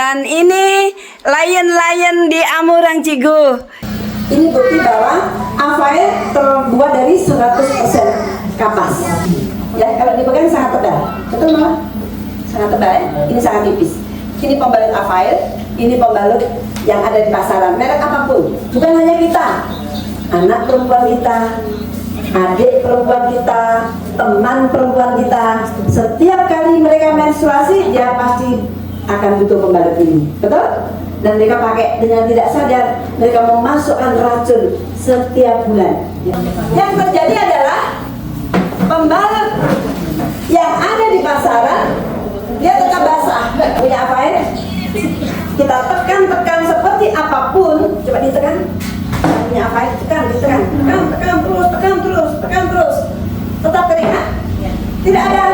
Dan ini lion-lion di Amurang Cigu. Ini bukti bahwa Avail terbuat dari 100% kapas. Ya, kalau dipegang sangat tebal. Betul, Mama? Sangat tebal ya? Ini sangat tipis. Ini pembalut Avail, ini pembalut yang ada di pasaran, merek apapun. Bukan hanya kita, anak perempuan kita, adik perempuan kita, teman perempuan kita, setiap kali mereka menstruasi, dia pasti akan butuh pembalut ini. Betul? Dan mereka pakai dengan tidak sadar, mereka memasukkan racun setiap bulan. Yang terjadi adalah pembalut yang ada di pasaran, dia tetap basah. Punya apa ya? Kita tekan seperti apapun, coba ditekan. Punya apa ya? Tekan terus, tetap kering. Tidak ada